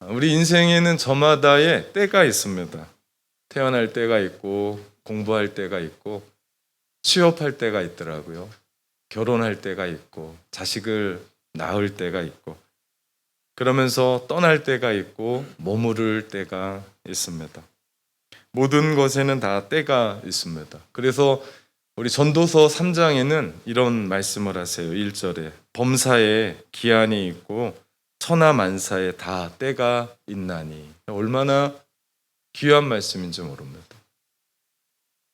우리 인생에는 저마다의 때가 있습니다. 태어날 때가 있고, 공부할 때가 있고, 취업할 때가 있더라고요. 결혼할 때가 있고, 자식을 낳을 때가 있고, 그러면서 떠날 때가 있고, 머무를 때가 있습니다. 모든 것에는 다 때가 있습니다. 그래서 우리 전도서 3장에는 이런 말씀을 하세요. 1절에 범사에 기한이 있고 천하만사에 다 때가 있나니. 얼마나 귀한 말씀인지 모릅니다.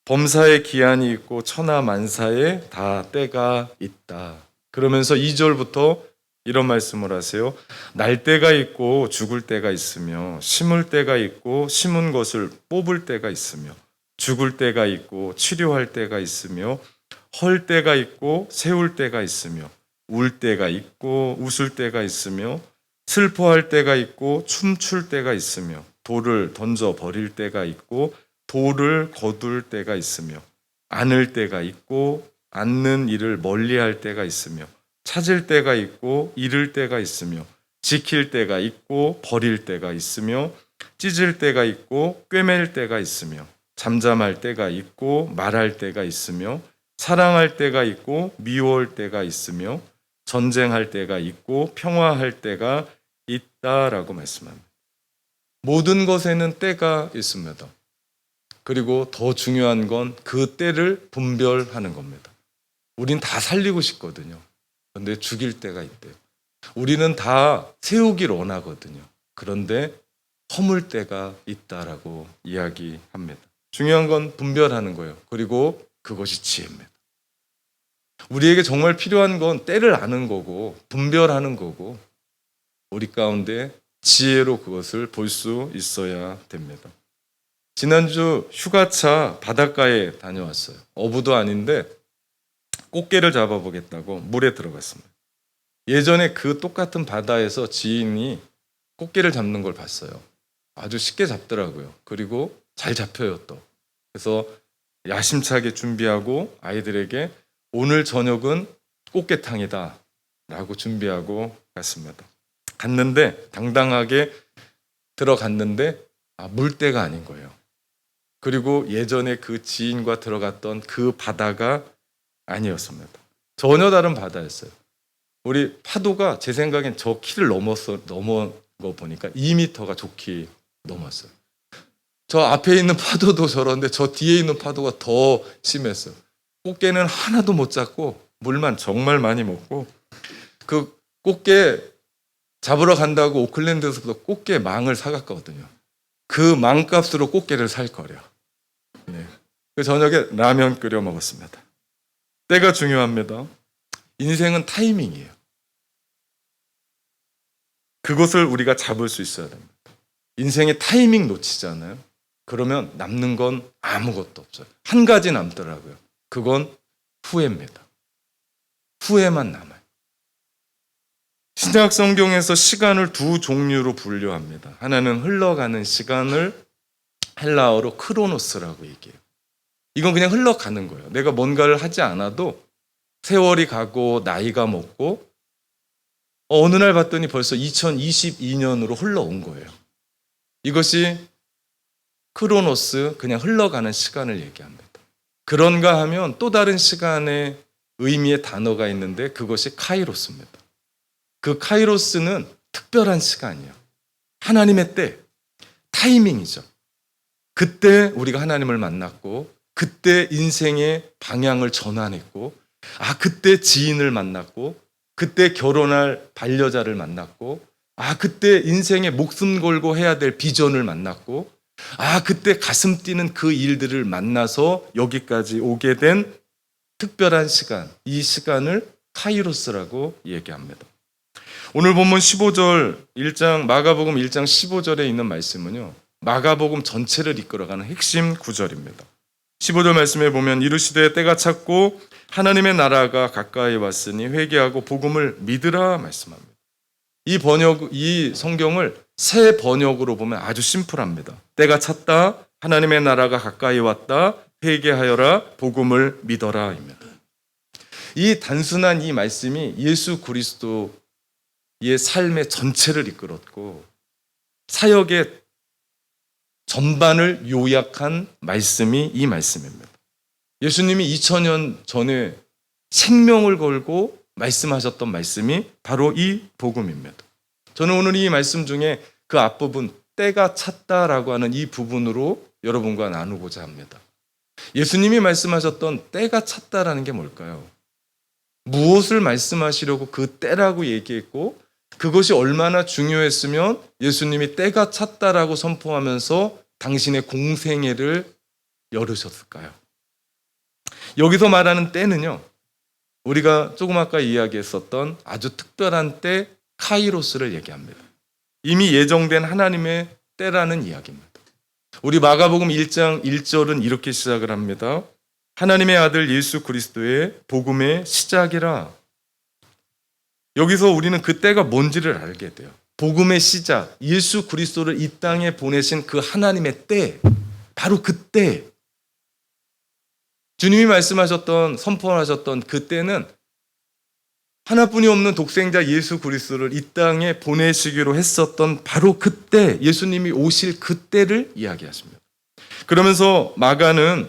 범사에 기한이 있고 천하만사에 다 때가 있다. 그러면서 2절부터 이런 말씀을 하세요. 날 때가 있고 죽을 때가 있으며 심을 때가 있고 심은 것을 뽑을 때가 있으며 죽을 때가 있고 치료할 때가 있으며 헐 때가 있고 세울 때가 있으며 울 때가 있고 웃을 때가 있으며 슬퍼할 때가 있고 춤출 때가 있으며 돌을 던져 버릴 때가 있고 돌을 거둘 때가 있으며 안을 때가 있고 앉는 일을 멀리할 때가 있으며 찾을 때가 있고 잃을 때가 있으며 지킬 때가 있고 버릴 때가 있으며 찢을 때가 있고 꿰맬 때가 있으며 잠잠할 때가 있고 말할 때가 있으며 사랑할 때가 있고 미워할 때가 있으며 전쟁할 때가 있고 평화할 때가 있다라고 말씀합니다. 모든 것에는 때가 있습니다. 그리고 더 중요한 건 그 때를 분별하는 겁니다. 우린 다 살리고 싶거든요. 그런데 죽일 때가 있대요. 우리는 다 세우길 원하거든요. 그런데 허물 때가 있다라고 이야기합니다. 중요한 건 분별하는 거예요. 그리고 그것이 지혜입니다. 우리에게 정말 필요한 건 때를 아는 거고 분별하는 거고 우리 가운데 지혜로 그것을 볼 수 있어야 됩니다. 지난주 휴가차 바닷가에 다녀왔어요. 어부도 아닌데 꽃게를 잡아보겠다고 물에 들어갔습니다. 예전에 그 똑같은 바다에서 지인이 꽃게를 잡는 걸 봤어요. 아주 쉽게 잡더라고요. 그리고 잘 잡혀요 또. 그래서 야심차게 준비하고 아이들에게 오늘 저녁은 꽃게탕이다 라고 준비하고 갔습니다. 갔는데 당당하게 들어갔는데 물때가 아닌 거예요. 그리고 예전에 그 지인과 들어갔던 그 바다가 아니었습니다. 전혀 다른 바다였어요. 우리 파도가 제 생각엔 저 키를 넘은 거 보니까 2m가 좋게 넘었어요. 저 앞에 있는 파도도 저런데 저 뒤에 있는 파도가 더 심했어요. 꽃게는 하나도 못 잡고 물만 정말 많이 먹고 그 꽃게 잡으러 간다고 오클랜드에서부터 꽃게 망을 사갔거든요. 그 망값으로 꽃게를 살 거래요. 네. 그 저녁에 라면 끓여 먹었습니다. 때가 중요합니다. 인생은 타이밍이에요. 그것을 우리가 잡을 수 있어야 됩니다. 인생의 타이밍 놓치잖아요. 그러면 남는 건 아무것도 없어요. 한 가지 남더라고요. 그건 후회입니다. 후회만 남아요. 신약 성경에서 시간을 두 종류로 분류합니다. 하나는 흘러가는 시간을 헬라어로 크로노스라고 얘기해요. 이건 그냥 흘러가는 거예요. 내가 뭔가를 하지 않아도 세월이 가고 나이가 먹고 어느 날 봤더니 벌써 2022년으로 흘러온 거예요. 이것이 크로노스, 그냥 흘러가는 시간을 얘기합니다. 그런가 하면 또 다른 시간의 의미의 단어가 있는데 그것이 카이로스입니다. 그 카이로스는 특별한 시간이에요. 하나님의 때, 타이밍이죠. 그때 우리가 하나님을 만났고 그때 인생의 방향을 전환했고 그때 지인을 만났고 그때 결혼할 반려자를 만났고 그때 인생에 목숨 걸고 해야 될 비전을 만났고 그때 가슴 뛰는 그 일들을 만나서 여기까지 오게 된 특별한 시간, 이 시간을 카이로스라고 얘기합니다. 오늘 본문 15절 1장 마가복음 1장 15절에 있는 말씀은요. 마가복음 전체를 이끌어가는 핵심 구절입니다. 15절 말씀에 보면 이르시되 때가 찼고 하나님의 나라가 가까이 왔으니 회개하고 복음을 믿으라 말씀합니다. 이 성경을 새 번역으로 보면 아주 심플합니다. 때가 찼다, 하나님의 나라가 가까이 왔다, 회개하여라, 복음을 믿어라입니다. 이 단순한 이 말씀이 예수 그리스도의 삶의 전체를 이끌었고 사역의 전반을 요약한 말씀이 이 말씀입니다. 예수님이 2000년 전에 생명을 걸고 말씀하셨던 말씀이 바로 이 복음입니다. 저는 오늘 이 말씀 중에 그 앞부분 때가 찼다라고 하는 이 부분으로 여러분과 나누고자 합니다. 예수님이 말씀하셨던 때가 찼다라는 게 뭘까요? 무엇을 말씀하시려고 그 때라고 얘기했고 그것이 얼마나 중요했으면 예수님이 때가 찼다라고 선포하면서 당신의 공생애를 열으셨을까요? 여기서 말하는 때는요, 우리가 조금 아까 이야기했었던 아주 특별한 때 카이로스를 얘기합니다. 이미 예정된 하나님의 때라는 이야기입니다. 우리 마가복음 1장 1절은 이렇게 시작을 합니다. 하나님의 아들 예수 그리스도의 복음의 시작이라. 여기서 우리는 그 때가 뭔지를 알게 돼요. 복음의 시작, 예수 그리스도를 이 땅에 보내신 그 하나님의 때, 바로 그때 주님이 말씀하셨던, 선포하셨던 그 때는 하나뿐이 없는 독생자 예수 그리스도를 이 땅에 보내시기로 했었던 바로 그때, 예수님이 오실 그때를 이야기하십니다. 그러면서 마가는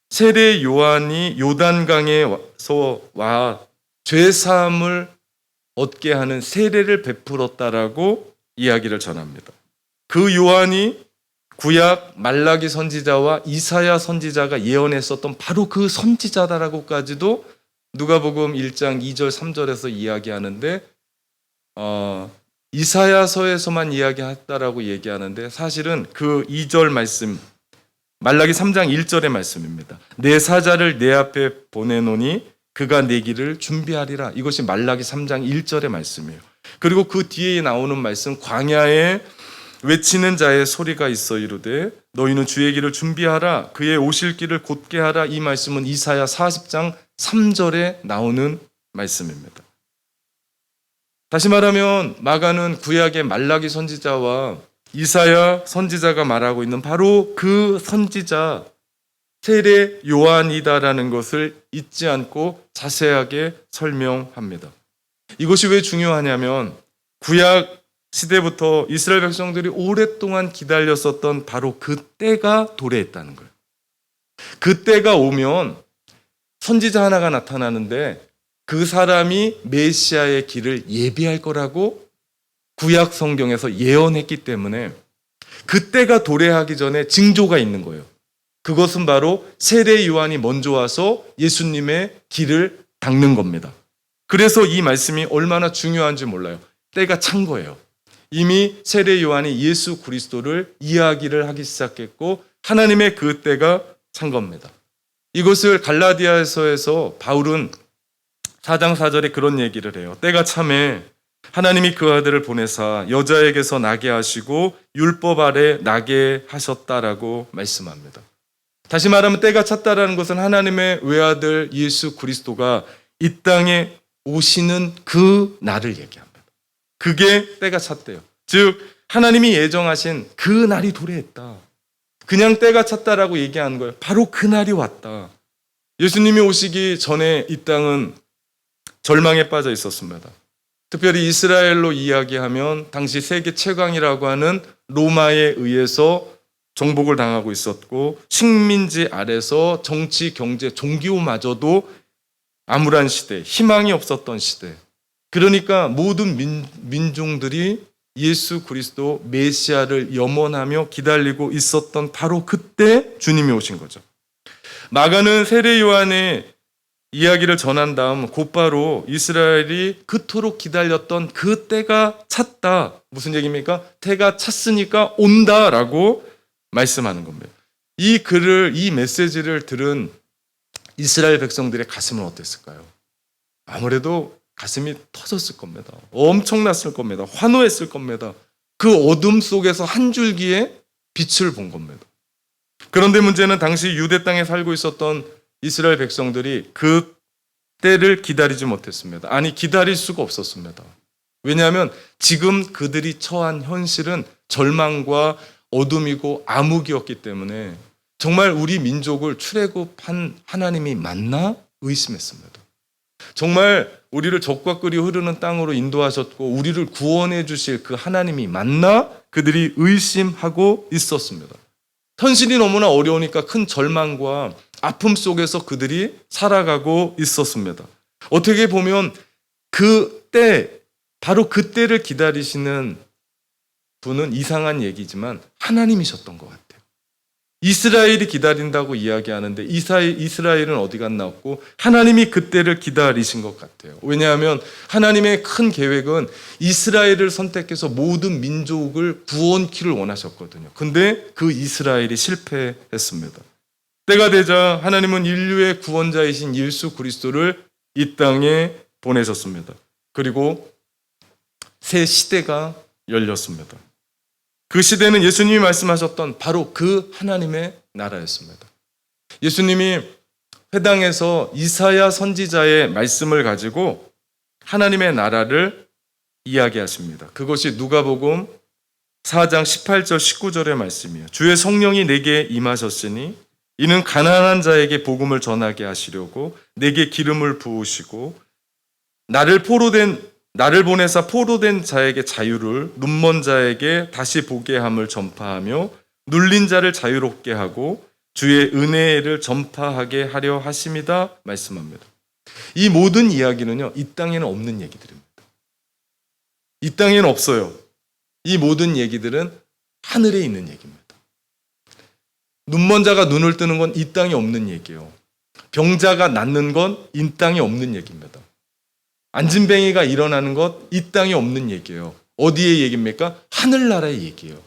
세례 요한이 요단강에 와서 죄사함을 얻게 하는 세례를 베풀었다라고 이야기를 전합니다. 그 요한이 구약 말라기 선지자와 이사야 선지자가 예언했었던 바로 그 선지자다라고까지도 누가복음 1장 2절 3절에서 이야기하는데 이사야서에서만 이야기했다라고 얘기하는데 사실은 그 2절 말씀 말라기 3장 1절의 말씀입니다. 내 사자를 내 앞에 보내노니 그가 내 길을 준비하리라. 이것이 말라기 3장 1절의 말씀이에요. 그리고 그 뒤에 나오는 말씀 광야에 외치는 자의 소리가 있어 이르되 너희는 주의 길을 준비하라 그의 오실 길을 곧게 하라. 이 말씀은 이사야 40장 3절에 나오는 말씀입니다. 다시 말하면 마가는 구약의 말라기 선지자와 이사야 선지자가 말하고 있는 바로 그 선지자 세례 요한이다라는 것을 잊지 않고 자세하게 설명합니다. 이것이 왜 중요하냐면 구약 시대부터 이스라엘 백성들이 오랫동안 기다렸었던 바로 그 때가 도래했다는 거예요. 그 때가 오면 선지자 하나가 나타나는데 그 사람이 메시아의 길을 예비할 거라고 구약 성경에서 예언했기 때문에 그 때가 도래하기 전에 징조가 있는 거예요. 그것은 바로 세례 요한이 먼저 와서 예수님의 길을 닦는 겁니다. 그래서 이 말씀이 얼마나 중요한지 몰라요. 때가 찬 거예요. 이미 세례 요한이 예수 그리스도를 이야기를 하기 시작했고 하나님의 그 때가 찬 겁니다. 이것을 갈라디아서에서 바울은 4장 4절에 그런 얘기를 해요. 때가 참에 하나님이 그 아들을 보내사 여자에게서 나게 하시고 율법 아래 나게 하셨다라고 말씀합니다. 다시 말하면 때가 찼다라는 것은 하나님의 외아들 예수 그리스도가 이 땅에 오시는 그 날을 얘기합니다. 그게 때가 찼대요. 즉 하나님이 예정하신 그 날이 도래했다. 그냥 때가 찼다라고 얘기하는 거예요. 바로 그 날이 왔다. 예수님이 오시기 전에 이 땅은 절망에 빠져 있었습니다. 특별히 이스라엘로 이야기하면 당시 세계 최강이라고 하는 로마에 의해서 정복을 당하고 있었고 식민지 아래서 정치, 경제, 종교마저도 암울한 시대, 희망이 없었던 시대. 그러니까 모든 민중들이 예수 그리스도 메시아를 염원하며 기다리고 있었던 바로 그때 주님이 오신 거죠. 마가는 세례 요한의 이야기를 전한 다음 곧바로 이스라엘이 그토록 기다렸던 그 때가 찼다. 무슨 얘기입니까? 때가 찼으니까 온다라고 말씀하는 겁니다. 이 글을, 이 메시지를 들은 이스라엘 백성들의 가슴은 어땠을까요? 아무래도 가슴이 터졌을 겁니다. 엄청났을 겁니다. 환호했을 겁니다. 그 어둠 속에서 한 줄기의 빛을 본 겁니다. 그런데 문제는 당시 유대 땅에 살고 있었던 이스라엘 백성들이 그 때를 기다리지 못했습니다. 아니, 기다릴 수가 없었습니다. 왜냐하면 지금 그들이 처한 현실은 절망과 어둠이고 암흑이었기 때문에 정말 우리 민족을 출애굽한 하나님이 맞나 의심했습니다. 정말 우리를 적과 꿀이 흐르는 땅으로 인도하셨고 우리를 구원해 주실 그 하나님이 맞나 그들이 의심하고 있었습니다. 현실이 너무나 어려우니까 큰 절망과 아픔 속에서 그들이 살아가고 있었습니다. 어떻게 보면 그때, 바로 그때를 기다리시는 분은 이상한 얘기지만 하나님이셨던 것 같아요. 이스라엘이 기다린다고 이야기하는데 이스라엘은 어디 갔나 없고 하나님이 그때를 기다리신 것 같아요. 왜냐하면 하나님의 큰 계획은 이스라엘을 선택해서 모든 민족을 구원키를 원하셨거든요. 근데 그 이스라엘이 실패했습니다. 때가 되자 하나님은 인류의 구원자이신 예수 그리스도를 이 땅에 보내셨습니다. 그리고 새 시대가 열렸습니다. 그 시대는 예수님이 말씀하셨던 바로 그 하나님의 나라였습니다. 예수님이 회당에서 이사야 선지자의 말씀을 가지고 하나님의 나라를 이야기하십니다. 그것이 누가복음 4장 18절 19절의 말씀이에요. 주의 성령이 내게 임하셨으니 이는 가난한 자에게 복음을 전하게 하시려고 내게 기름을 부으시고 나를 보내사 포로된 자에게 자유를, 눈먼 자에게 다시 보게 함을 전파하며 눌린 자를 자유롭게 하고 주의 은혜를 전파하게 하려 하심이다 말씀합니다. 이 모든 이야기는요, 이 땅에는 없는 얘기들입니다. 이 땅에는 없어요. 이 모든 얘기들은 하늘에 있는 얘기입니다. 눈먼 자가 눈을 뜨는 건 이 땅에 없는 얘기예요. 병자가 낫는 건 이 땅에 없는 얘기입니다. 안진뱅이가 일어나는 것 이 땅에 없는 얘기예요. 어디의 얘기입니까? 하늘나라의 얘기예요.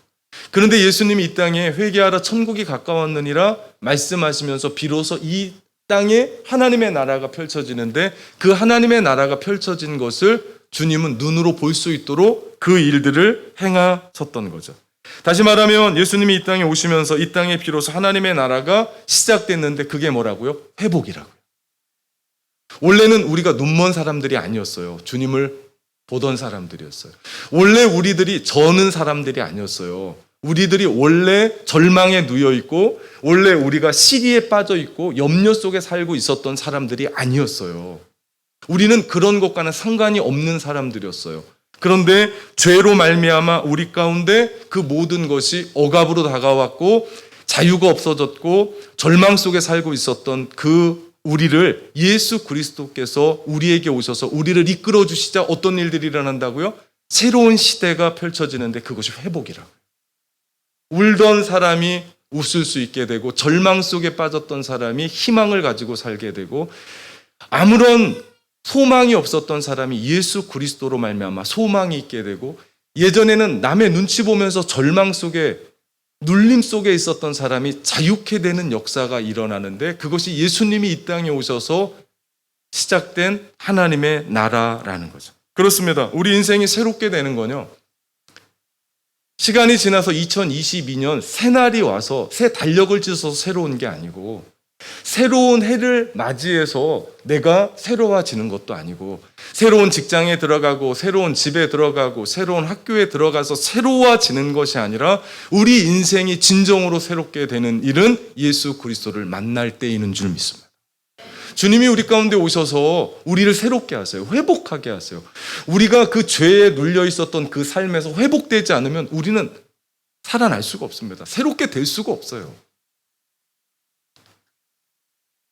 그런데 예수님이 이 땅에 회개하라 천국이 가까웠느니라 말씀하시면서 비로소 이 땅에 하나님의 나라가 펼쳐지는데 그 하나님의 나라가 펼쳐진 것을 주님은 눈으로 볼 수 있도록 그 일들을 행하셨던 거죠. 다시 말하면 예수님이 이 땅에 오시면서 이 땅에 비로소 하나님의 나라가 시작됐는데 그게 뭐라고요? 회복이라고요. 원래는 우리가 눈먼 사람들이 아니었어요. 주님을 보던 사람들이었어요. 원래 우리들이 저는 사람들이 아니었어요. 우리들이 원래 절망에 누여 있고 원래 우리가 시리에 빠져 있고 염려 속에 살고 있었던 사람들이 아니었어요. 우리는 그런 것과는 상관이 없는 사람들이었어요. 그런데 죄로 말미암아 우리 가운데 그 모든 것이 억압으로 다가왔고 자유가 없어졌고 절망 속에 살고 있었던 그 우리를 예수 그리스도께서 우리에게 오셔서 우리를 이끌어 주시자 어떤 일들이 일어난다고요? 새로운 시대가 펼쳐지는데 그것이 회복이라고요. 울던 사람이 웃을 수 있게 되고 절망 속에 빠졌던 사람이 희망을 가지고 살게 되고 아무런 소망이 없었던 사람이 예수 그리스도로 말미암아 소망이 있게 되고 예전에는 남의 눈치 보면서 절망 속에 눌림 속에 있었던 사람이 자유케 되는 역사가 일어나는데 그것이 예수님이 이 땅에 오셔서 시작된 하나님의 나라라는 거죠. 그렇습니다. 우리 인생이 새롭게 되는 건요. 시간이 지나서 2022년 새 날이 와서 새 달력을 찢어서 새로운 게 아니고 새로운 해를 맞이해서 내가 새로워지는 것도 아니고 새로운 직장에 들어가고 새로운 집에 들어가고 새로운 학교에 들어가서 새로워지는 것이 아니라 우리 인생이 진정으로 새롭게 되는 일은 예수 그리스도를 만날 때이는 줄 믿습니다. 주님이 우리 가운데 오셔서 우리를 새롭게 하세요. 회복하게 하세요. 우리가 그 죄에 눌려 있었던 그 삶에서 회복되지 않으면 우리는 살아날 수가 없습니다. 새롭게 될 수가 없어요.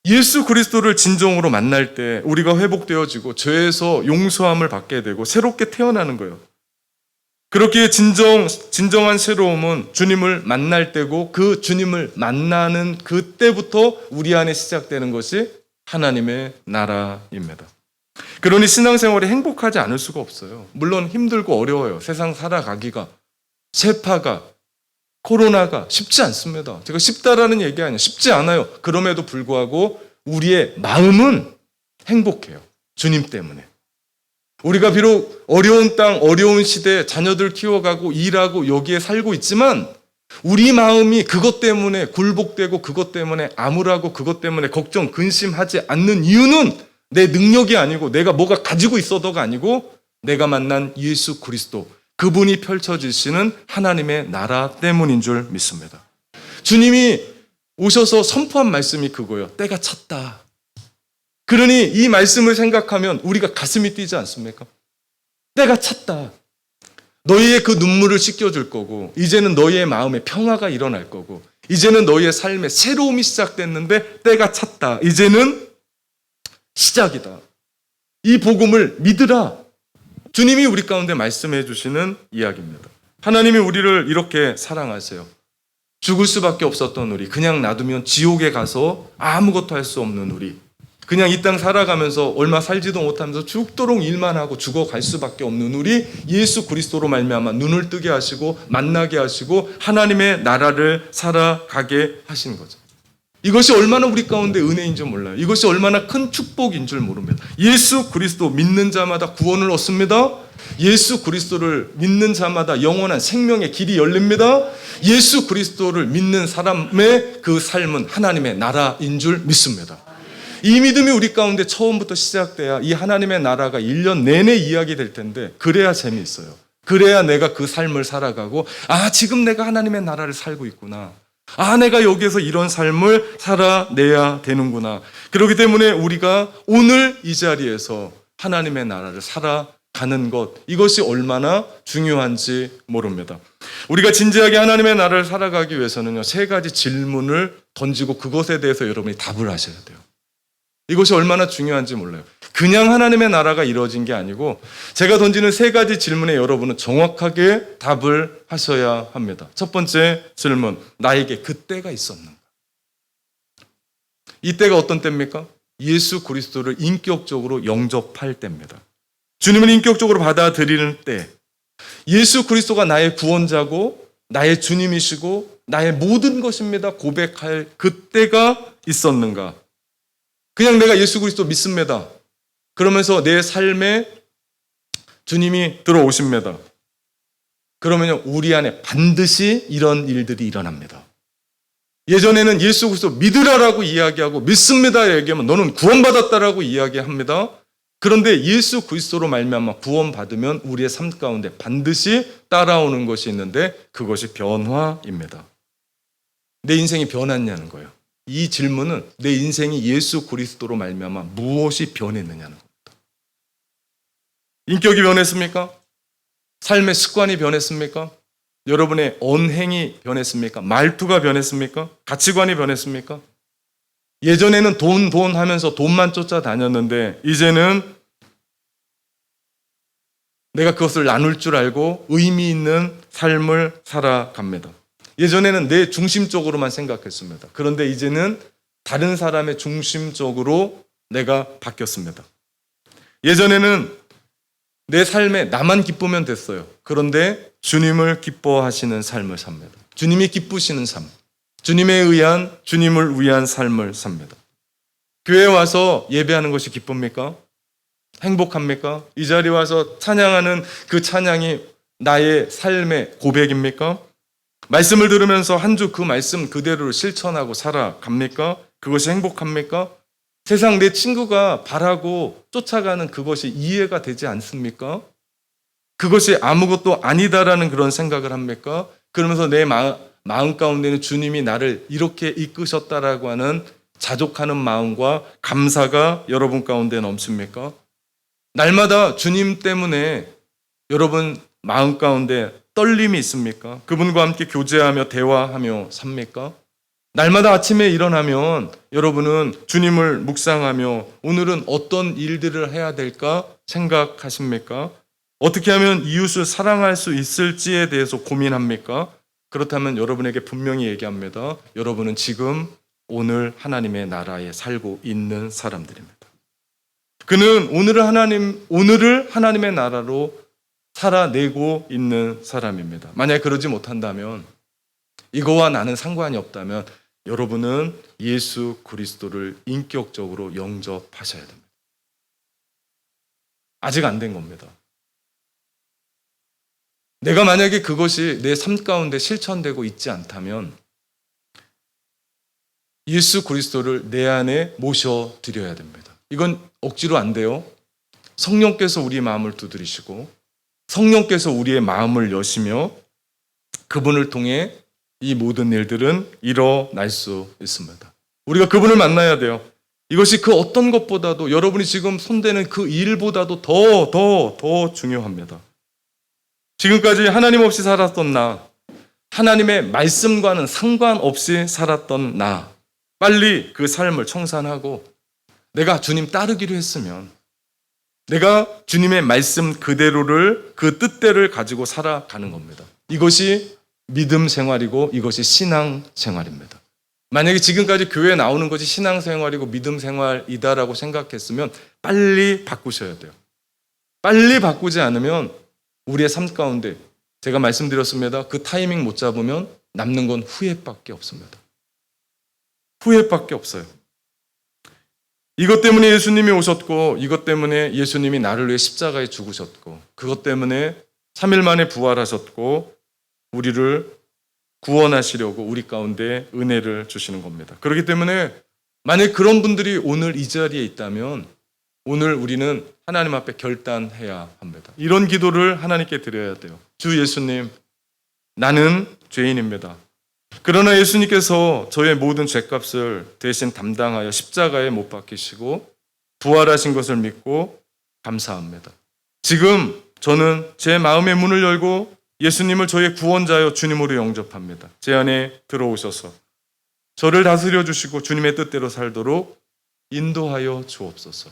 예수 그리스도를 진정으로 만날 때 우리가 회복되어지고 죄에서 용서함을 받게 되고 새롭게 태어나는 거예요. 그렇기에 진정한 새로움은 주님을 만날 때고 그 주님을 만나는 그때부터 우리 안에 시작되는 것이 하나님의 나라입니다. 그러니 신앙생활이 행복하지 않을 수가 없어요. 물론 힘들고 어려워요. 세상 살아가기가, 세파가, 코로나가 쉽지 않습니다. 제가 쉽다라는 얘기 아니에요. 쉽지 않아요. 그럼에도 불구하고 우리의 마음은 행복해요. 주님 때문에. 우리가 비록 어려운 땅, 어려운 시대에 자녀들 키워가고 일하고 여기에 살고 있지만 우리 마음이 그것 때문에 굴복되고 그것 때문에 암울하고 그것 때문에 걱정, 근심하지 않는 이유는 내 능력이 아니고 내가 뭐가 가지고 있어도가 아니고 내가 만난 예수 그리스도 그분이 펼쳐지시는 하나님의 나라 때문인 줄 믿습니다. 주님이 오셔서 선포한 말씀이 그거예요. 때가 찼다. 그러니 이 말씀을 생각하면 우리가 가슴이 뛰지 않습니까? 때가 찼다. 너희의 그 눈물을 씻겨줄 거고, 이제는 너희의 마음에 평화가 일어날 거고, 이제는 너희의 삶에 새로움이 시작됐는데 때가 찼다. 이제는 시작이다. 이 복음을 믿으라. 주님이 우리 가운데 말씀해 주시는 이야기입니다. 하나님이 우리를 이렇게 사랑하세요. 죽을 수밖에 없었던 우리, 그냥 놔두면 지옥에 가서 아무것도 할 수 없는 우리, 그냥 이 땅 살아가면서 얼마 살지도 못하면서 죽도록 일만 하고 죽어갈 수밖에 없는 우리, 예수 그리스도로 말미암아 눈을 뜨게 하시고 만나게 하시고 하나님의 나라를 살아가게 하신 거죠. 이것이 얼마나 우리 가운데 은혜인 줄 몰라요. 이것이 얼마나 큰 축복인 줄 모릅니다. 예수 그리스도 믿는 자마다 구원을 얻습니다. 예수 그리스도를 믿는 자마다 영원한 생명의 길이 열립니다. 예수 그리스도를 믿는 사람의 그 삶은 하나님의 나라인 줄 믿습니다. 이 믿음이 우리 가운데 처음부터 시작돼야 이 하나님의 나라가 1년 내내 이야기될 텐데, 그래야 재미있어요. 그래야 내가 그 삶을 살아가고, 지금 내가 하나님의 나라를 살고 있구나. 내가 여기에서 이런 삶을 살아내야 되는구나. 그렇기 때문에 우리가 오늘 이 자리에서 하나님의 나라를 살아가는 것, 이것이 얼마나 중요한지 모릅니다. 우리가 진지하게 하나님의 나라를 살아가기 위해서는요, 3가지 질문을 던지고 그것에 대해서 여러분이 답을 하셔야 돼요. 이것이 얼마나 중요한지 몰라요. 그냥 하나님의 나라가 이루어진 게 아니고, 제가 던지는 3가지 질문에 여러분은 정확하게 답을 하셔야 합니다. 첫 번째 질문, 나에게 그때가 있었는가? 이때가 어떤 때입니까? 예수 그리스도를 인격적으로 영접할 때입니다. 주님을 인격적으로 받아들이는 때, 예수 그리스도가 나의 구원자고 나의 주님이시고 나의 모든 것입니다 고백할 그때가 있었는가? 그냥 내가 예수 그리스도 믿습니다. 그러면서 내 삶에 주님이 들어오십니다. 그러면요, 우리 안에 반드시 이런 일들이 일어납니다. 예전에는 예수 그리스도 믿으라라고 이야기하고 믿습니다 얘기하면 너는 구원받았다라고 이야기합니다. 그런데 예수 그리스도로 말미암아 구원받으면 우리의 삶 가운데 반드시 따라오는 것이 있는데, 그것이 변화입니다. 내 인생이 변했냐는 거예요. 이 질문은 내 인생이 예수 그리스도로 말미암아 무엇이 변했느냐는 겁니다. 인격이 변했습니까? 삶의 습관이 변했습니까? 여러분의 언행이 변했습니까? 말투가 변했습니까? 가치관이 변했습니까? 예전에는 돈 하면서 돈만 쫓아다녔는데, 이제는 내가 그것을 나눌 줄 알고 의미 있는 삶을 살아갑니다. 예전에는 내 중심적으로만 생각했습니다. 그런데 이제는 다른 사람의 중심적으로 내가 바뀌었습니다. 예전에는 내 삶에 나만 기쁘면 됐어요. 그런데 주님을 기뻐하시는 삶을 삽니다. 주님이 기쁘시는 삶, 주님을 위한 삶을 삽니다. 교회에 와서 예배하는 것이 기쁩니까? 행복합니까? 이 자리에 와서 찬양하는 그 찬양이 나의 삶의 고백입니까? 말씀을 들으면서 한 주 그 말씀 그대로 실천하고 살아갑니까? 그것이 행복합니까? 세상 내 친구가 바라고 쫓아가는 그것이 이해가 되지 않습니까? 그것이 아무것도 아니다라는 그런 생각을 합니까? 그러면서 내 마음 가운데는 주님이 나를 이렇게 이끄셨다라고 하는 자족하는 마음과 감사가 여러분 가운데 넘칩니까? 날마다 주님 때문에 여러분 마음 가운데 떨림이 있습니까? 그분과 함께 교제하며 대화하며 삽니까? 날마다 아침에 일어나면 여러분은 주님을 묵상하며 오늘은 어떤 일들을 해야 될까 생각하십니까? 어떻게 하면 이웃을 사랑할 수 있을지에 대해서 고민합니까? 그렇다면 여러분에게 분명히 얘기합니다. 여러분은 지금 오늘 하나님의 나라에 살고 있는 사람들입니다. 그는 오늘을 하나님의 나라로 살아내고 있는 사람입니다. 만약에 그러지 못한다면, 이거와 나는 상관이 없다면 여러분은 예수 그리스도를 인격적으로 영접하셔야 됩니다. 아직 안 된 겁니다. 내가 만약에 그것이 내 삶 가운데 실천되고 있지 않다면 예수 그리스도를 내 안에 모셔드려야 됩니다. 이건 억지로 안 돼요. 성령께서 우리의 마음을 두드리시고 성령께서 우리의 마음을 여시며 그분을 통해 이 모든 일들은 일어날 수 있습니다. 우리가 그분을 만나야 돼요. 이것이 그 어떤 것보다도, 여러분이 지금 손대는 그 일보다도 더 중요합니다. 지금까지 하나님 없이 살았던 나, 하나님의 말씀과는 상관없이 살았던 나, 빨리 그 삶을 청산하고 내가 주님 따르기로 했으면 내가 주님의 말씀 그대로를, 그 뜻대로를 가지고 살아가는 겁니다. 이것이 믿음 생활이고 이것이 신앙 생활입니다. 만약에 지금까지 교회에 나오는 것이 신앙 생활이고 믿음 생활이다라고 생각했으면 빨리 바꾸셔야 돼요. 빨리 바꾸지 않으면 우리의 삶 가운데 제가 말씀드렸습니다. 그 타이밍 못 잡으면 남는 건 후회밖에 없습니다. 후회밖에 없어요. 이것 때문에 예수님이 오셨고, 이것 때문에 예수님이 나를 위해 십자가에 죽으셨고, 그것 때문에 3일 만에 부활하셨고 우리를 구원하시려고 우리 가운데 은혜를 주시는 겁니다. 그렇기 때문에 만약 그런 분들이 오늘 이 자리에 있다면 오늘 우리는 하나님 앞에 결단해야 합니다. 이런 기도를 하나님께 드려야 돼요. 주 예수님, 나는 죄인입니다. 그러나 예수님께서 저의 모든 죄값을 대신 담당하여 십자가에 못 박히시고 부활하신 것을 믿고 감사합니다. 지금 저는 제 마음의 문을 열고 예수님을 저의 구원자여 주님으로 영접합니다. 제 안에 들어오셔서 저를 다스려 주시고 주님의 뜻대로 살도록 인도하여 주옵소서.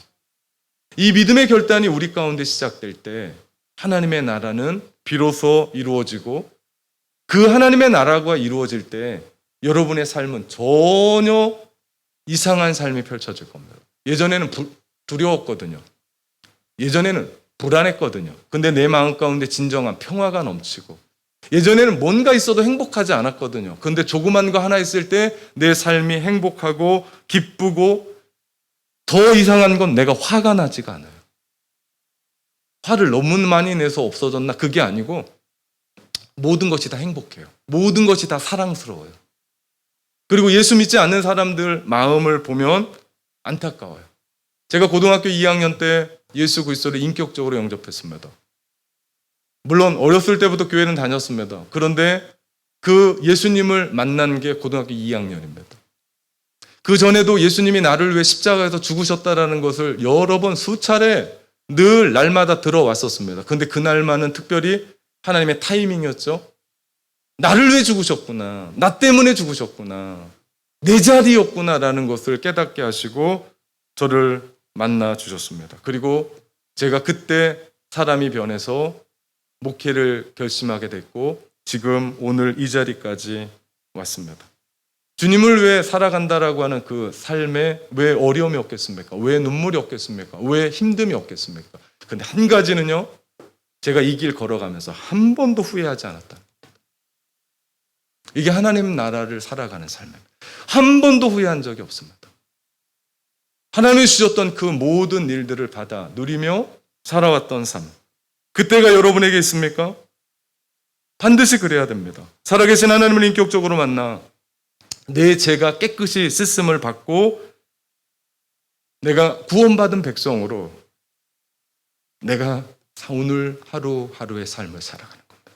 이 믿음의 결단이 우리 가운데 시작될 때 하나님의 나라는 비로소 이루어지고, 그 하나님의 나라가 이루어질 때 여러분의 삶은 전혀 이상한 삶이 펼쳐질 겁니다. 예전에는 두려웠거든요. 예전에는 불안했거든요. 근데 내 마음 가운데 진정한 평화가 넘치고, 예전에는 뭔가 있어도 행복하지 않았거든요. 근데 조그만 거 하나 있을 때 내 삶이 행복하고 기쁘고, 더 이상한 건 내가 화가 나지가 않아요. 화를 너무 많이 내서 없어졌나? 그게 아니고 모든 것이 다 행복해요. 모든 것이 다 사랑스러워요. 그리고 예수 믿지 않는 사람들 마음을 보면 안타까워요. 제가 고등학교 2학년 때 예수 그리스도를 인격적으로 영접했습니다. 물론 어렸을 때부터 교회는 다녔습니다. 그런데 그 예수님을 만난 게 고등학교 2학년입니다. 그 전에도 예수님이 나를 위해 십자가에서 죽으셨다라는 것을 여러 번 수차례 늘 날마다 들어왔었습니다. 그런데 그날만은 특별히 하나님의 타이밍이었죠. 나를 위해 죽으셨구나. 나 때문에 죽으셨구나. 내 자리였구나라는 것을 깨닫게 하시고 저를 만나 주셨습니다. 그리고 제가 그때 사람이 변해서 목회를 결심하게 됐고 지금 오늘 이 자리까지 왔습니다. 주님을 위해 살아간다라고 하는 그 삶에 왜 어려움이 없겠습니까? 왜 눈물이 없겠습니까? 왜 힘듦이 없겠습니까? 근데 한 가지는요, 제가 이 길 걸어가면서 한 번도 후회하지 않았다. 이게 하나님 나라를 살아가는 삶입니다. 한 번도 후회한 적이 없습니다. 하나님이 주셨던 그 모든 일들을 받아 누리며 살아왔던 삶. 그때가 여러분에게 있습니까? 반드시 그래야 됩니다. 살아계신 하나님을 인격적으로 만나 내 죄가 깨끗이 씻음을 받고 내가 구원받은 백성으로 내가 오늘 하루하루의 삶을 살아가는 겁니다.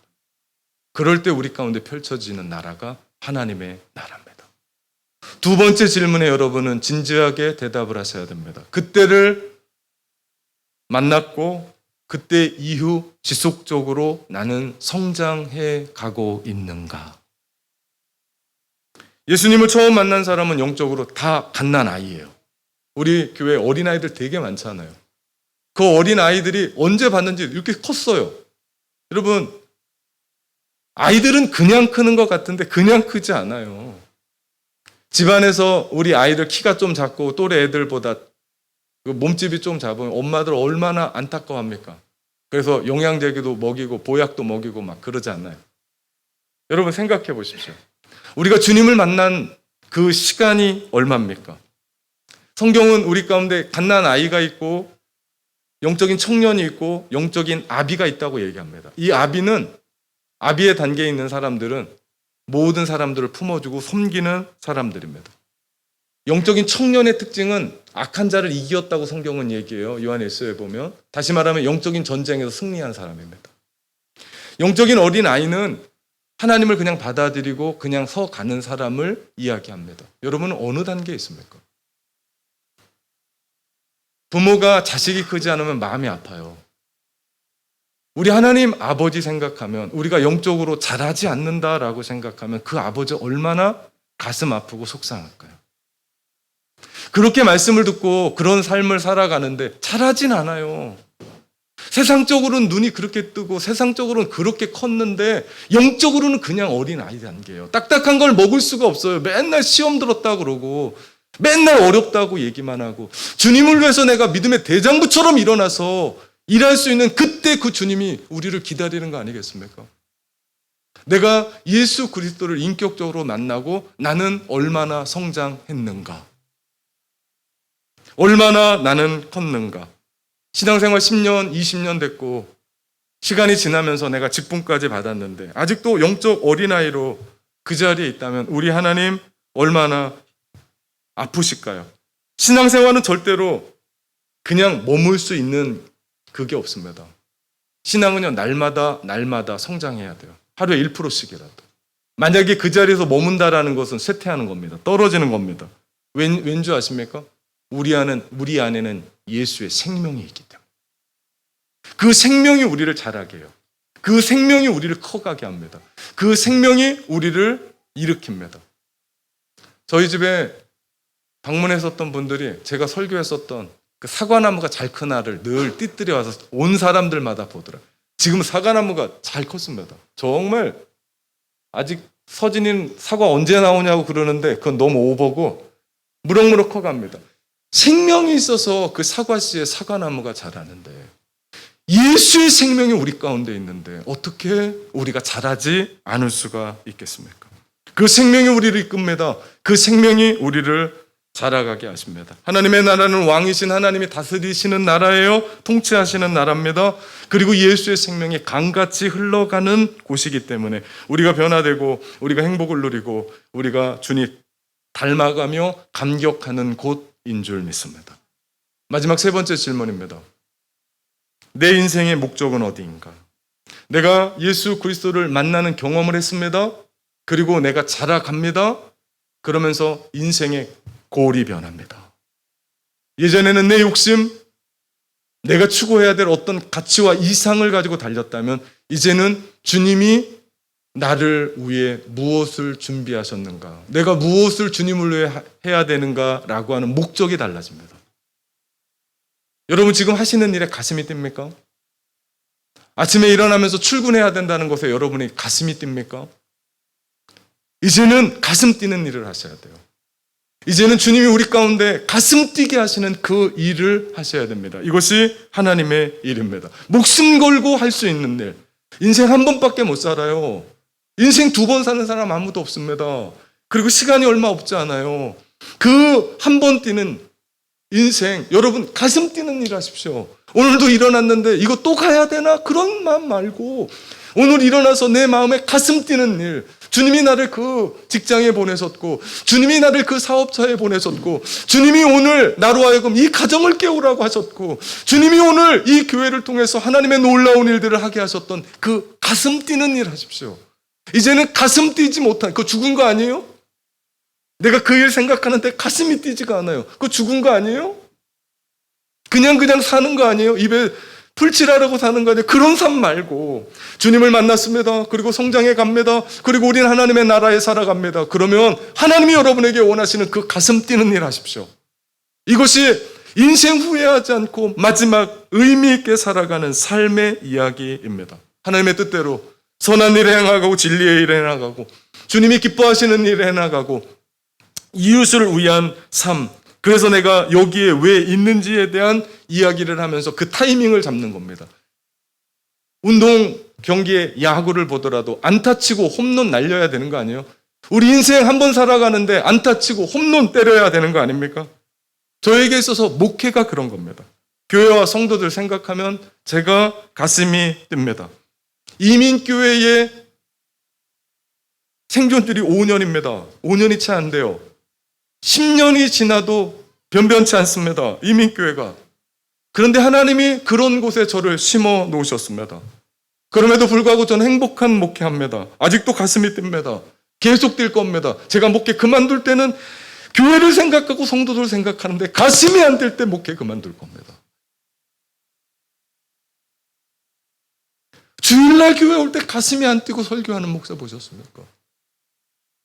그럴 때 우리 가운데 펼쳐지는 나라가 하나님의 나라입니다. 두 번째 질문에 여러분은 진지하게 대답을 하셔야 됩니다. 그때를 만났고 그때 이후 지속적으로 나는 성장해 가고 있는가? 예수님을 처음 만난 사람은 영적으로 다 갓난아이예요. 우리 교회 어린아이들 되게 많잖아요. 그 어린아이들이 언제 봤는지 이렇게 컸어요. 여러분, 아이들은 그냥 크는 것 같은데 그냥 크지 않아요. 집안에서 우리 아이들 키가 좀 작고 또래 애들보다 몸집이 좀 작으면 엄마들 얼마나 안타까워합니까? 그래서 영양제도 먹이고 보약도 먹이고 막 그러지 않나요? 여러분 생각해 보십시오. 우리가 주님을 만난 그 시간이 얼마입니까? 성경은 우리 가운데 갓난아이가 있고 영적인 청년이 있고 영적인 아비가 있다고 얘기합니다. 이 아비의 단계에 있는 사람들은 모든 사람들을 품어주고 섬기는 사람들입니다. 영적인 청년의 특징은 악한 자를 이겼다고 성경은 얘기해요. 요한일서에 보면. 다시 말하면 영적인 전쟁에서 승리한 사람입니다. 영적인 어린아이는 하나님을 그냥 받아들이고 그냥 서가는 사람을 이야기합니다. 여러분은 어느 단계에 있습니까? 부모가 자식이 크지 않으면 마음이 아파요. 우리 하나님 아버지 생각하면, 우리가 영적으로 잘하지 않는다라고 생각하면 그 아버지 얼마나 가슴 아프고 속상할까요? 그렇게 말씀을 듣고 그런 삶을 살아가는데 잘하진 않아요. 세상적으로는 눈이 그렇게 뜨고 세상적으로는 그렇게 컸는데 영적으로는 그냥 어린 아이 단계예요. 딱딱한 걸 먹을 수가 없어요. 맨날 시험 들었다 그러고 맨날 어렵다고 얘기만 하고, 주님을 위해서 내가 믿음의 대장부처럼 일어나서 일할 수 있는 그때 그 주님이 우리를 기다리는 거 아니겠습니까? 내가 예수 그리스도를 인격적으로 만나고 나는 얼마나 성장했는가? 얼마나 나는 컸는가? 신앙생활 10년, 20년 됐고 시간이 지나면서 내가 직분까지 받았는데 아직도 영적 어린아이로 그 자리에 있다면 우리 하나님 얼마나 아프실까요? 신앙생활은 절대로 그냥 머물 수 있는 그게 없습니다. 신앙은요, 날마다 성장해야 돼요. 하루에 1%씩이라도. 만약에 그 자리에서 머문다라는 것은 쇠퇴하는 겁니다. 떨어지는 겁니다. 왠 줄 아십니까? 우리 안에는 예수의 생명이 있기 때문에. 그 생명이 우리를 자라게 해요. 그 생명이 우리를 커가게 합니다. 그 생명이 우리를 일으킵니다. 저희 집에 방문했었던 분들이 제가 설교했었던 그 사과나무가 잘 큰 알을 늘 띠들여 와서 온 사람들마다 보더라. 지금 사과나무가 잘 컸습니다. 정말 아직 서진이는 사과 언제 나오냐고 그러는데 그건 너무 오버고 무럭무럭 커갑니다. 생명이 있어서 그 사과씨의 사과나무가 자라는데 예수의 생명이 우리 가운데 있는데 어떻게 우리가 자라지 않을 수가 있겠습니까? 그 생명이 우리를 이끕니다. 그 생명이 우리를 자라가게 하십니다. 하나님의 나라는 왕이신 하나님이 다스리시는 나라예요. 통치하시는 나라입니다. 그리고 예수의 생명이 강같이 흘러가는 곳이기 때문에 우리가 변화되고 우리가 행복을 누리고 우리가 주님 닮아가며 감격하는 곳인 줄 믿습니다. 마지막 세 번째 질문입니다. 내 인생의 목적은 어디인가? 내가 예수 그리스도를 만나는 경험을 했습니다. 그리고 내가 자라갑니다. 그러면서 인생의 골이 변합니다. 예전에는 내 욕심, 내가 추구해야 될 어떤 가치와 이상을 가지고 달렸다면 이제는 주님이 나를 위해 무엇을 준비하셨는가? 내가 무엇을 주님을 위해 해야 되는가라고 하는 목적이 달라집니다. 여러분 지금 하시는 일에 가슴이 뜁니까? 아침에 일어나면서 출근해야 된다는 것에 여러분이 가슴이 뜁니까? 이제는 가슴 뛰는 일을 하셔야 돼요. 이제는 주님이 우리 가운데 가슴 뛰게 하시는 그 일을 하셔야 됩니다. 이것이 하나님의 일입니다. 목숨 걸고 할 수 있는 일. 인생 한 번밖에 못 살아요. 인생 2번 사는 사람 아무도 없습니다. 그리고 시간이 얼마 없지 않아요. 그 한 번 뛰는 인생, 여러분 가슴 뛰는 일 하십시오. 오늘도 일어났는데 이거 또 가야 되나? 그런 마음 말고 오늘 일어나서 내 마음에 가슴 뛰는 일. 주님이 나를 그 직장에 보내셨고 주님이 나를 그 사업처에 보내셨고 주님이 오늘 나로 하여금 이 가정을 깨우라고 하셨고 주님이 오늘 이 교회를 통해서 하나님의 놀라운 일들을 하게 하셨던 그 가슴 뛰는 일 하십시오. 이제는 가슴 뛰지 못한, 그거 죽은 거 아니에요? 내가 그 일 생각하는데 가슴이 뛰지가 않아요. 그거 죽은 거 아니에요? 그냥 사는 거 아니에요? 입에 풀칠하려고 사는 거 아니에요? 그런 삶 말고 주님을 만났습니다. 그리고 성장해 갑니다. 그리고 우리는 하나님의 나라에 살아갑니다. 그러면 하나님이 여러분에게 원하시는 그 가슴 뛰는 일 하십시오. 이것이 인생 후회하지 않고 마지막 의미 있게 살아가는 삶의 이야기입니다. 하나님의 뜻대로 선한 일을 행하고 진리의 일을 행하고 주님이 기뻐하시는 일을 행하고 이웃을 위한 삶. 그래서 내가 여기에 왜 있는지에 대한 이야기를 하면서 그 타이밍을 잡는 겁니다. 운동 경기에 야구를 보더라도 안타 치고 홈런 날려야 되는 거 아니에요? 우리 인생 한 번 살아가는데 안타 치고 홈런 때려야 되는 거 아닙니까? 저에게 있어서 목회가 그런 겁니다. 교회와 성도들 생각하면 제가 가슴이 뜹니다. 이민교회의 생존율이 5년입니다. 5년이 채 안 돼요. 10년이 지나도 변변치 않습니다. 이민교회가. 그런데 하나님이 그런 곳에 저를 심어 놓으셨습니다. 그럼에도 불구하고 저는 행복한 목회합니다. 아직도 가슴이 뜁니다. 계속 뛸 겁니다. 제가 목회 그만둘 때는 교회를 생각하고 성도들 생각하는데 가슴이 안 뛸 때 목회 그만둘 겁니다. 주일날 교회 올 때 가슴이 안 뛰고 설교하는 목사 보셨습니까?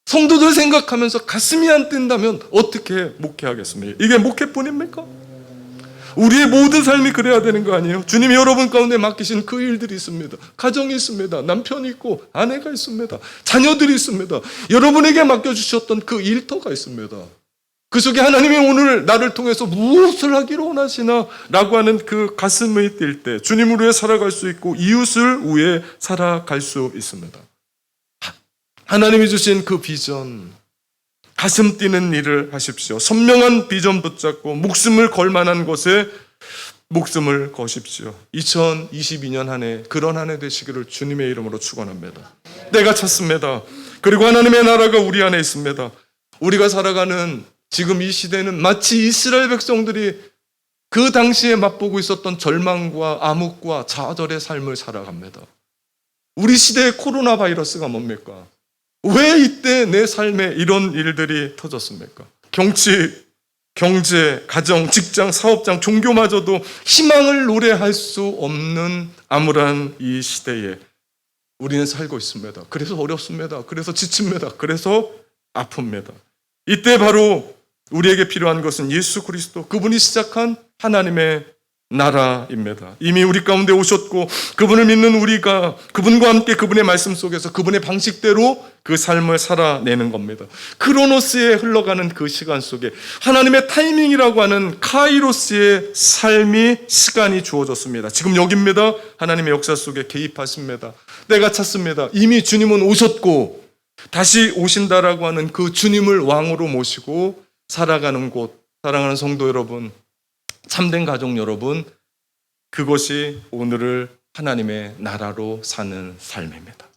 성도들 생각하면서 가슴이 안 뛴다면 어떻게 목회하겠습니까? 이게 목회뿐입니까? 우리의 모든 삶이 그래야 되는 거 아니에요? 주님이 여러분 가운데 맡기신 그 일들이 있습니다. 가정이 있습니다. 남편이 있고 아내가 있습니다. 자녀들이 있습니다. 여러분에게 맡겨주셨던 그 일터가 있습니다. 그 속에 하나님이 오늘 나를 통해서 무엇을 하기를 원하시나 라고 하는 그 가슴이 뛸 때 주님을 위해 살아갈 수 있고 이웃을 위해 살아갈 수 있습니다. 하나님이 주신 그 비전, 가슴 뛰는 일을 하십시오. 선명한 비전 붙잡고 목숨을 걸 만한 곳에 목숨을 거십시오. 2022년 한 해 그런 한 해 되시기를 주님의 이름으로 축원합니다. 때가 찼습니다. 그리고 하나님의 나라가 우리 안에 있습니다. 우리가 살아가는 지금 이 시대는 마치 이스라엘 백성들이 그 당시에 맛보고 있었던 절망과 암흑과 좌절의 삶을 살아갑니다. 우리 시대의 코로나 바이러스가 뭡니까? 왜 이때 내 삶에 이런 일들이 터졌습니까? 정치, 경제, 가정, 직장, 사업장, 종교마저도 희망을 노래할 수 없는 암울한 이 시대에 우리는 살고 있습니다. 그래서 어렵습니다. 그래서 지칩니다. 그래서 아픕니다. 이때 바로 우리에게 필요한 것은 예수 그리스도, 그분이 시작한 하나님의 나라입니다. 이미 우리 가운데 오셨고 그분을 믿는 우리가 그분과 함께 그분의 말씀 속에서 그분의 방식대로 그 삶을 살아내는 겁니다. 크로노스에 흘러가는 그 시간 속에 하나님의 타이밍이라고 하는 카이로스의 삶이 시간이 주어졌습니다. 지금 여기입니다. 하나님의 역사 속에 개입하십니다. 때가 찼습니다. 이미 주님은 오셨고 다시 오신다라고 하는 그 주님을 왕으로 모시고 살아가는 곳, 사랑하는 성도 여러분, 참된 가족 여러분, 그것이 오늘을 하나님의 나라로 사는 삶입니다.